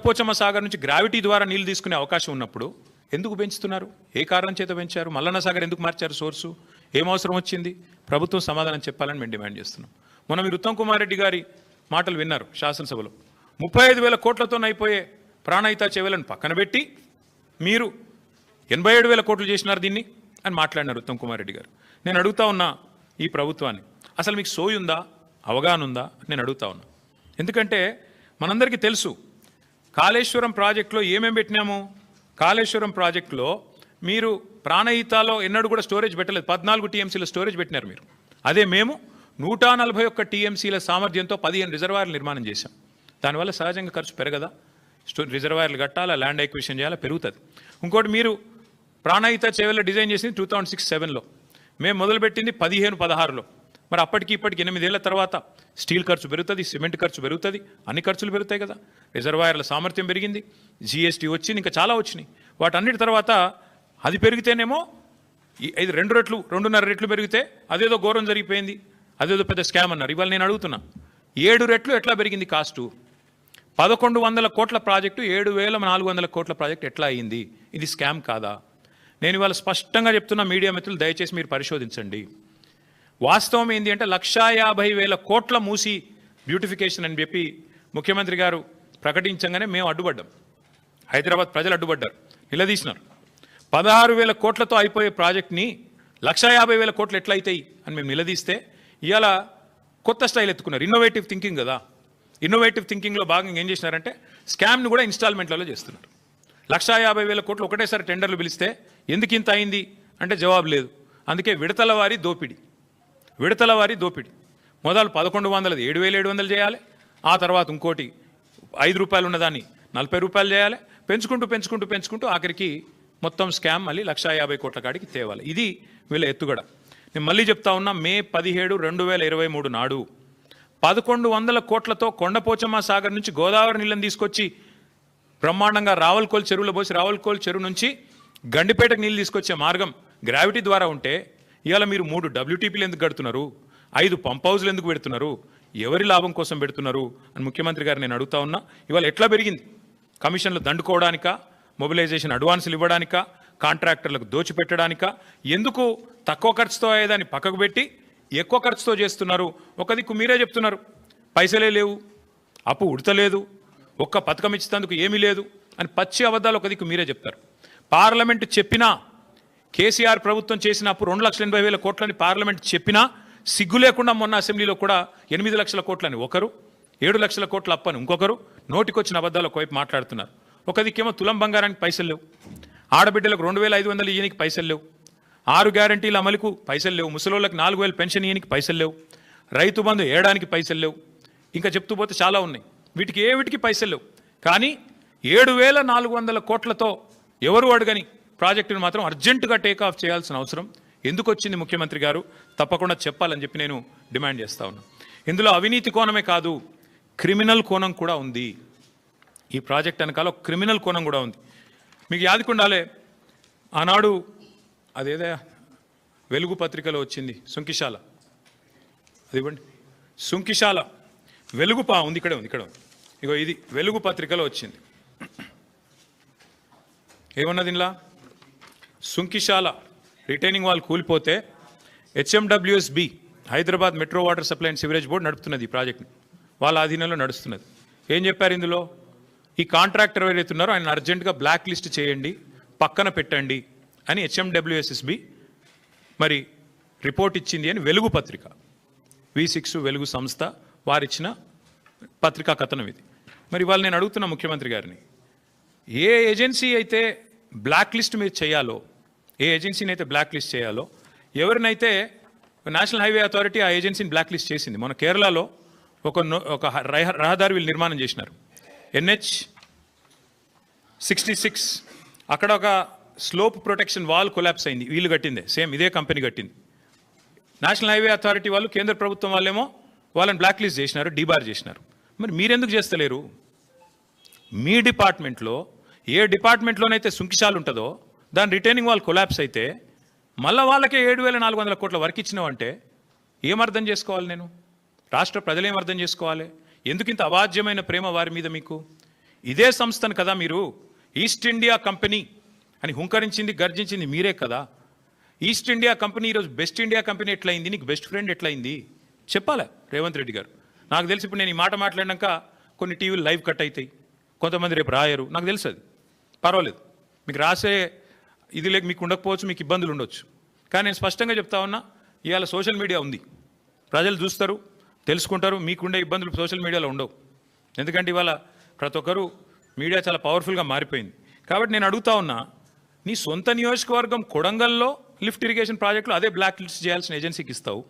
కొండపోచమ్మ సాగర్ నుంచి గ్రావిటీ ద్వారా నీళ్లు తీసుకునే అవకాశం ఉన్నప్పుడు ఎందుకు పెంచుతున్నారు? ఏ కారణం చేత పెంచారు? మల్లన్న సాగర్ ఎందుకు మార్చారు సోర్సు? ఏం అవసరం వచ్చింది? ప్రభుత్వం సమాధానం చెప్పాలని మేము డిమాండ్ చేస్తున్నాం. మొన్న మీరు ఉత్తమ్ కుమార్ రెడ్డి గారి మాటలు విన్నారు శాసనసభలో. 35,000 కోట్లతో అయిపోయే ప్రాణహిత చేవెలను పక్కన పెట్టి మీరు 87,000 కోట్లు చేసినారు దీన్ని అని మాట్లాడినారు ఉత్తమ్ కుమార్ రెడ్డి గారు. నేను అడుగుతా ఉన్నా ఈ ప్రభుత్వాన్ని, అసలు మీకు సోయి ఉందా, అవగాహన ఉందా నేను అడుగుతా ఉన్నా. ఎందుకంటే మనందరికీ తెలుసు కాళేశ్వరం ప్రాజెక్టులో ఏమేమి పెట్టినాము. కాళేశ్వరం ప్రాజెక్టులో మీరు ప్రాణహితాలో ఎన్నడూ కూడా స్టోరేజ్ పెట్టలేదు. 14 టీఎంసీల స్టోరేజ్ పెట్టినారు మీరు. అదే మేము 141 టీఎంసీల సామర్థ్యంతో 15 రిజర్వాయర్లు నిర్మాణం చేశాం. దానివల్ల సహజంగా ఖర్చు పెరగదా? రిజర్వాయర్లు కట్టాలా, ల్యాండ్ ఎక్విజిషన్ చేయాలా, పెరుగుతుంది. ఇంకోటి మీరు ప్రాణహిత చేవెళ్ళ డిజైన్ చేసింది 2006-07లో, మేము మొదలుపెట్టింది 15-16లో. మరి అప్పటికి ఇప్పటికి 8 ఏళ్ల తర్వాత స్టీల్ ఖర్చు పెరుగుతుంది, సిమెంట్ ఖర్చు పెరుగుతుంది, అన్ని ఖర్చులు పెరుగుతాయి కదా. రిజర్వాయర్ల సామర్థ్యం పెరిగింది, జీఎస్టీ వచ్చింది, ఇంకా చాలా వచ్చినాయి. వాటన్నిటి తర్వాత అది పెరిగితేనేమో ఇది 2 రెట్లు 2.5 రెట్లు పెరిగితే అదేదో ఘోరం జరిగిపోయింది, అదేదో పెద్ద స్కామ్ అన్నారు. ఇవాళ నేను అడుగుతున్నా 7 రెట్లు ఎట్లా పెరిగింది కాస్టు? 1,100 కోట్ల ప్రాజెక్టు 7,400 కోట్ల ప్రాజెక్టు ఎట్లా అయ్యింది? ఇది స్కామ్ కాదా? నేను ఇవాళ స్పష్టంగా చెప్తున్నా, మీడియా మిత్రులు దయచేసి మీరు పరిశోధించండి. వాస్తవం ఏంటి అంటే 1,50,000 కోట్ల మూసి బ్యూటిఫికేషన్ అని చెప్పి ముఖ్యమంత్రి గారు ప్రకటించగానే మేము అడ్డుపడ్డాం. హైదరాబాద్ ప్రజలు అడ్డుపడ్డారు, నిలదీసినారు. 16,000 కోట్లతో అయిపోయే ప్రాజెక్ట్ని 1,50,000 కోట్లు ఎట్లా అవుతాయి అని మేము నిలదీస్తే ఇవాళ కొత్త స్టైల్ ఎత్తుకున్నారు. ఇన్నోవేటివ్ థింకింగ్ కదా. ఇన్నోవేటివ్ థింకింగ్లో భాగంగా ఏం చేసినారంటే స్కామ్ను కూడా ఇన్స్టాల్మెంట్లలో చేస్తున్నారు. 1,50,000 కోట్లు ఒకటేసారి టెండర్లు పిలిస్తే ఎందుకు ఇంత అయింది అంటే జవాబు లేదు. అందుకే విడతల వారి దోపిడీ. మొదలు 1,100 7,700 చేయాలి, ఆ తర్వాత ఇంకోటి 5 రూపాయలు ఉన్నదాన్ని 40 రూపాయలు చేయాలి, పెంచుకుంటూ ఆఖరికి మొత్తం స్కామ్ మళ్ళీ 1,50,000 కోట్ల కాడికి తేవాలి. ఇది వీళ్ళ ఎత్తుగడ. నేను మళ్ళీ చెప్తా ఉన్నా, మే 17, 2023 నాడు 1,100 కోట్లతో కొండపోచమ్మ సాగర్ నుంచి గోదావరి నీళ్ళని తీసుకొచ్చి బ్రహ్మాండంగా రావులకోల్ చెరువులో పోసి రావులకోల్ చెరువు నుంచి గండిపేటకు నీళ్ళు తీసుకొచ్చే మార్గం గ్రావిటీ ద్వారా ఉంటే ఇవాళ మీరు 3 WTPలు ఎందుకు కడుతున్నారు? 5 పంప్ హౌస్లు ఎందుకు పెడుతున్నారు? ఎవరి లాభం కోసం పెడుతున్నారు అని ముఖ్యమంత్రి గారు నేను అడుగుతా ఉన్నా. ఇవాళ ఎట్లా పెరిగింది? కమిషన్లు దండుకోవడానికా, మొబిలైజేషన్ అడ్వాన్సులు ఇవ్వడానికా, కాంట్రాక్టర్లకు దోచిపెట్టడానిక? ఎందుకు తక్కువ ఖర్చుతో అయ్యేదాన్ని పక్కకు పెట్టి ఎక్కువ ఖర్చుతో చేస్తున్నారు? ఒక దిక్కు మీరే చెప్తున్నారు పైసలే లేవు, అప్పు ఉడతలేదు, ఒక్క పథకం ఇచ్చేందుకు ఏమీ లేదు అని పచ్చి అబద్ధాలు ఒక దిక్కు మీరే చెప్తారు. పార్లమెంటు చెప్పినా, కేసీఆర్ ప్రభుత్వం చేసిన అప్పు 2,80,000 కోట్లని పార్లమెంట్ చెప్పినా సిగ్గు లేకుండా మొన్న అసెంబ్లీలో కూడా 8 లక్షల కోట్లని ఒకరు, 7 లక్షల కోట్ల అప్పని ఇంకొకరు నోటికొచ్చిన అబద్ధాలు ఒకవైపు మాట్లాడుతున్నారు. ఒక దిక్కేమో తులం బంగారానికి పైసలు లేవు, ఆడబిడ్డలకు 2,500 ఇయ్యనికి పైసలు లేవు, 6 గ్యారంటీల అమలుకు పైసలు లేవు, ముసలోళ్ళకి 4,000 పెన్షన్ ఇయ్యనికి పైసలు లేవు, రైతు బంధు ఏడానికి పైసలు లేవు, ఇంకా చెప్తూ పోతే చాలా ఉన్నాయి. వీటికి పైసలు లేవు. కానీ 7,400 కోట్లతో ఎవరు అడగని ప్రాజెక్టును మాత్రం అర్జెంటుగా టేకాఫ్ చేయాల్సిన అవసరం ఎందుకు వచ్చింది ముఖ్యమంత్రి గారు? తప్పకుండా చెప్పాలని చెప్పి నేను డిమాండ్ చేస్తా ఉన్నాను. ఇందులో అవినీతి కోణమే కాదు, క్రిమినల్ కోణం కూడా ఉంది. ఈ ప్రాజెక్ట్ వెనకాల ఒక క్రిమినల్ కోణం కూడా ఉంది. మీకు యాదికుండాలే, ఆనాడు అదేదో వెలుగు పత్రికలో వచ్చింది, సుంకిశాల, అది ఇవ్వండి, సుంకిశాల వెలుగు ఉంది, ఇక్కడ ఉంది. ఇగో ఇది వెలుగు పత్రికలో వచ్చింది. ఏమన్నది ఇలా? సుంకిశాల రిటైనింగ్ వాల్ కూలిపోతే HMWSB Hyderabad metro water supply and sewerage board నడుపుతున్నది ఈ ప్రాజెక్ట్ని, వాళ్ళ ఆధీనంలో నడుస్తున్నది. ఏం చెప్పారు ఇందులో? ఈ కాంట్రాక్టర్ ఎవరైతే ఉన్నారో ఆయన అర్జెంటుగా బ్లాక్ లిస్ట్ చేయండి, పక్కన పెట్టండి అని HMWSB మరి రిపోర్ట్ ఇచ్చింది అని వెలుగు పత్రిక, V6 వెలుగు సంస్థ వారిచ్చిన పత్రికా కథనం ఇది. మరి ఇవాళ నేను అడుగుతున్న ముఖ్యమంత్రి గారిని, ఏ ఏజెన్సీ అయితే బ్లాక్ లిస్ట్ మీరు చేయాలో, ఏ ఏజెన్సీని అయితే బ్లాక్ లిస్ట్ చేయాలో, ఎవరినైతే నేషనల్ హైవే అథారిటీ ఆ ఏజెన్సీని బ్లాక్ లిస్ట్ చేసింది. మన కేరళలో ఒక రహదారి వీళ్ళు నిర్మాణం చేసినారు, NH66. అక్కడ ఒక స్లోప్ ప్రొటెక్షన్ వాల్ కొలాప్స్ అయింది, వీళ్ళు కట్టిందే, సేమ్ ఇదే కంపెనీ కట్టింది. నేషనల్ హైవే అథారిటీ వాళ్ళు, కేంద్ర ప్రభుత్వం వాళ్ళేమో వాళ్ళని బ్లాక్ లిస్ట్ చేసినారు, డీబార్ చేసినారు. మరి మీరెందుకు చేస్తలేరు? మీ డిపార్ట్మెంట్లో ఏ డిపార్ట్మెంట్లోనైతే సుంకిశాలు ఉంటుందో దాని రిటైనింగ్ వాల్ కొలాప్స్ అయితే మళ్ళీ వాళ్ళకే 7,400 కోట్ల వర్క్ ఇచ్చినావంటే ఏమర్థం చేసుకోవాలి? నేను రాష్ట్ర ప్రజలు ఏమర్థం చేసుకోవాలి? ఎందుకు ఇంత అవాజ్యమైన ప్రేమ వారి మీద మీకు? ఇదే సంస్థను కదా మీరు ఈస్ట్ ఇండియా కంపెనీ అని హుంకరించింది, గర్జించింది మీరే కదా. ఈస్ట్ ఇండియా కంపెనీ ఈరోజు బెస్ట్ ఇండియా కంపెనీ ఎట్లయింది, నీకు బెస్ట్ ఫ్రెండ్ ఎట్లయింది చెప్పాలా రేవంత్ రెడ్డి గారు. నాకు తెలిసి ఇప్పుడు నేను ఈ మాట మాట్లాడినాక కొన్ని టీవీలు లైవ్ కట్ అవుతాయి, కొంతమంది రేపు రాయరు, నాకు తెలుసు. అది పర్వాలేదు, మీకు రాసే ఇది లేక మీకు ఉండకపోవచ్చు, మీకు ఇబ్బందులు ఉండొచ్చు. కానీ నేను స్పష్టంగా చెప్తా ఉన్నా, ఇవాళ సోషల్ మీడియా ఉంది, ప్రజలు చూస్తారు, తెలుసుకుంటారు. మీకుండే ఇబ్బందులు సోషల్ మీడియాలో ఉండవు. ఎందుకంటే ఇవాళ ప్రతి ఒక్కరు మీడియా చాలా పవర్ఫుల్గా మారిపోయింది. కాబట్టి నేను అడుగుతా ఉన్నా, నీ సొంత నియోజకవర్గం కొడంగల్లో లిఫ్ట్ ఇరిగేషన్ ప్రాజెక్టులు అదే బ్లాక్ లిస్ట్ చేయాల్సిన ఏజెన్సీకి ఇస్తావు.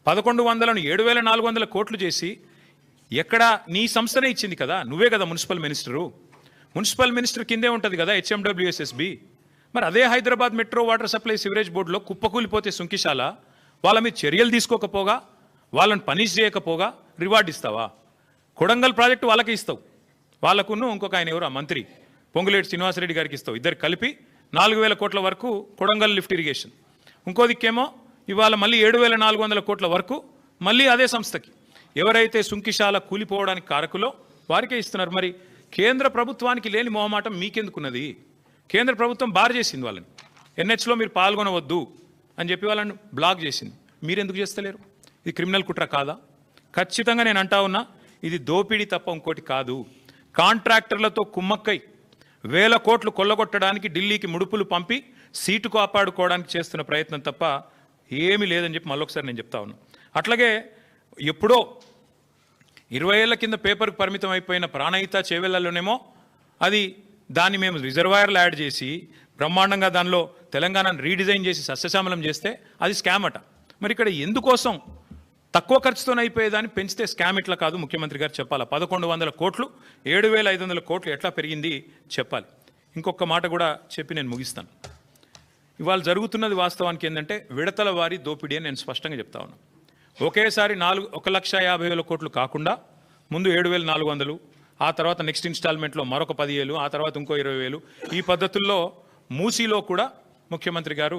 1100ను 7,400 కోట్లు చేసి ఎక్కడ నీ సంస్థనే ఇచ్చింది కదా, నువ్వే కదా మున్సిపల్ మినిస్టరు. మున్సిపల్ మినిస్టర్ కిందే ఉంటుంది కదా హెచ్ఎండబ్ల్యూఎస్ఎస్బి. మరి అదే Hyderabad metro water supply sewerage బోర్డులో కుప్పకూలిపోతే సుంకిశాల వాళ్ళ మీద చర్యలు తీసుకోకపోగా, వాళ్ళని పనిష్ చేయకపోగా రివార్డు ఇస్తావా? కొడంగల్ ప్రాజెక్టు వాళ్ళకే ఇస్తావు, వాళ్ళకును ఇంకొక ఆయన ఎవరు మంత్రి పొంగులేటి శ్రీనివాసరెడ్డి గారికి ఇస్తావు. ఇద్దరు కలిపి 4,000 కోట్ల వరకు కొడంగల్ లిఫ్ట్ ఇరిగేషన్. ఇంకో దిక్కేమో ఇవాళ మళ్ళీ 7,400 కోట్ల వరకు మళ్ళీ అదే సంస్థకి. ఎవరైతే సుంకిశాల కూలిపోవడానికి కారకులో వారికే ఇస్తున్నారు. మరి కేంద్ర ప్రభుత్వానికి లేని మొహమాటం మీకెందుకున్నది? కేంద్ర ప్రభుత్వం బార్ చేసింది వాళ్ళని, ఎన్హెచ్లో మీరు పాల్గొనవద్దు అని చెప్పి వాళ్ళని బ్లాక్ చేసింది. మీరెందుకు చేస్తలేరు? ఇది క్రిమినల్ కుట్ర కాదా? ఖచ్చితంగా నేను అంటా ఉన్నా, ఇది దోపిడీ తప్ప ఇంకోటి కాదు. కాంట్రాక్టర్లతో కుమ్మక్కై 1,000 కోట్లు కొల్లగొట్టడానికి ఢిల్లీకి ముడుపులు పంపి సీటు కాపాడుకోవడానికి చేస్తున్న ప్రయత్నం తప్ప ఏమీ లేదని చెప్పి మళ్ళొకసారి నేను చెప్తా ఉన్నా. అట్లాగే ఎప్పుడో 20 ఏళ్ల కింద పేపర్కి పరిమితం అయిపోయిన ప్రాణహిత చేవెళ్లలోనేమో అది దాన్ని మేము రిజర్వాయర్లు యాడ్ చేసి బ్రహ్మాండంగా దానిలో తెలంగాణను రీడిజైన్ చేసి సస్యశ్యామలం చేస్తే అది స్కామ్ అట. మరి ఇక్కడ ఎందుకోసం తక్కువ ఖర్చుతోనే అయిపోయేదాన్ని పెంచితే స్కామ్ ఇట్లా కాదు ముఖ్యమంత్రి గారు చెప్పాలి. 1,100 కోట్లు 7,500 కోట్లు ఎట్లా పెరిగింది చెప్పాలి. ఇంకొక మాట కూడా చెప్పి నేను ముగిస్తాను. ఇవాళ జరుగుతున్నది వాస్తవానికి ఏంటంటే విడతల వారి దోపిడీ అని నేను స్పష్టంగా చెప్తా ఉన్నాను. ఒకేసారి 1,50,000 కోట్లు కాకుండా ముందు 7,400, ఆ తర్వాత నెక్స్ట్ ఇన్స్టాల్మెంట్లో మరొక 10,000, ఆ తర్వాత ఇంకో 20,000, ఈ పద్ధతుల్లో మూసీలో కూడా ముఖ్యమంత్రి గారు